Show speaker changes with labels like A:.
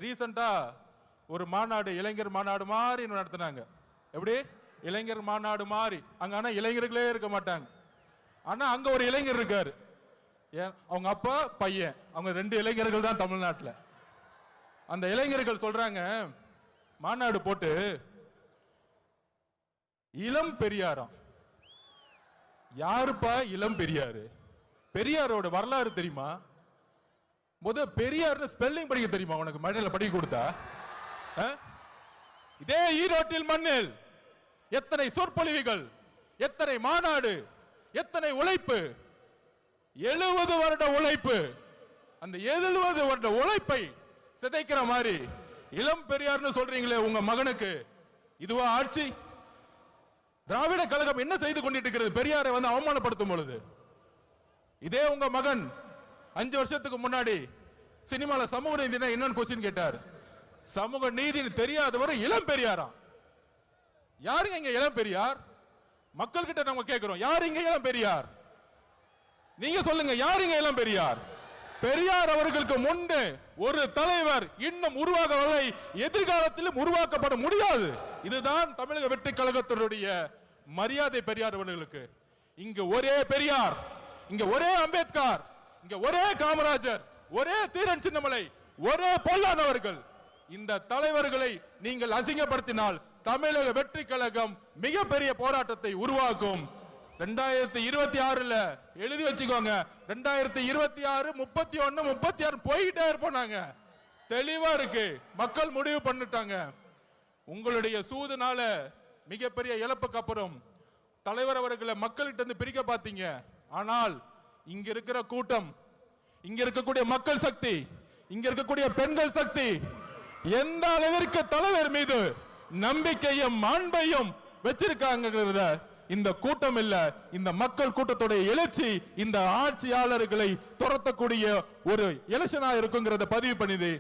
A: ரீசெண்டா ஒரு மாநாடு, இளைஞர் மாநாடு மாதிரி நடத்தினாங்க. எப்படி? இளைஞர் மாநாடு மாதிரி. அங்க ஆனா இளைஞர்களே இருக்க மாட்டாங்க. ஆனா அங்க ஒரு இளைஞர் இருக்காரு. அவங்க அப்பா பையன், அவங்க 2 இளைஞர்கள் தான் தமிழ்நாட்டில். அந்த இளைஞர்கள் சொல்றாங்க, மாநாடு போட்டு இளம் பெரியாராம். யாருப்பா இளம் பெரியாரு? பெரியாரோட வரலாறு தெரியுமா? பெரியார் ஸ்பெல்லிங் படிக்க தெரியுமா உனக்கு? மழையில படிக்க கொடுத்தா? இதே ஈரோட்டில் மண்ணில் எத்தனை சொற்பொழிவுகள், எத்தனை மாநாடு, எத்தனை உழைப்பு, 70 வருட உழைப்பு. அந்த 70 வருட உழைப்பை சிதைக்கிற மாதிரி இளம் பெரியார்னு சொல்றீங்களே உங்க மகனுக்கு, இதுவா ஆட்சி? திராவிட கழகம் என்ன செய்து கொண்டிட்டு இருக்கிறது? பெரியாரை அவமானப்படுத்தும் பொழுது இதே உங்க மகன் 5 வருஷத்துக்கு முன்னாடி சினிமால சமூக நீதினா என்னன்னு கொஸ்டின் கேட்டார். சமூக நீதி தெரியாதவர் இளம் பெரியாராம். யாருங்க இங்க இளம் பெரியார்? மக்கள் கிட்ட நம்ம கேட்கிறோம், யார் இங்க இளம் பெரியார்? நீங்க சொல்லுங்க, யார் இங்க இளம் பெரியார்? பெரியார் அவர்களுக்கு முன்னே ஒரு தலைவர் இன்னும் உருவாகவில்லை, எதிர்காலத்திலும் உருவாக்கப்பட முடியாது. இதுதான் தமிழக வெற்றி கழகத்தினுடைய மரியாதை. பெரியார் அவர்களுக்கு இங்க ஒரே பெரியார், இங்க ஒரே அம்பேத்கர், இங்க ஒரே காமராஜர், ஒரே தீரன் சின்னமலை, ஒரே பொல்லான் அவர்கள். இந்த தலைவர்களை நீங்கள் அசிங்கப்படுத்தினால் தமிழக வெற்றி கழகம் மிகப்பெரிய போராட்டத்தை உருவாக்கும். 2026 எழுதி வச்சுக்கோங்க, 2026, 31, 36 போயிட்டே இருப்போம். தெளிவா இருக்கு, மக்கள் முடிவு பண்ணிட்டாங்க. உங்களுடைய சூதுனால மிகப்பெரிய இழப்புக்கு அப்புறம் தலைவர் அவர்களை மக்கள்கிட்ட இருந்து பிரிக்க பார்த்தீங்க. ஆனால் இங்க இருக்கிற கூட்டம், இங்க இருக்கக்கூடிய மக்கள் சக்தி, இங்க இருக்கக்கூடிய பெண்கள் சக்தி எந்த அளவிற்கு தலைவர் மீது நம்பிக்கையும் அன்பையும் வச்சிருக்காங்க. இந்த கூட்டம் இல்ல, இந்த மக்கள் கூட்டத்துடைய எழுச்சி இந்த ஆட்சியாளர்களை துரத்தக்கூடிய ஒரு எலெக்ஷனா இருக்குங்கிறத பதிவு பண்ணுது.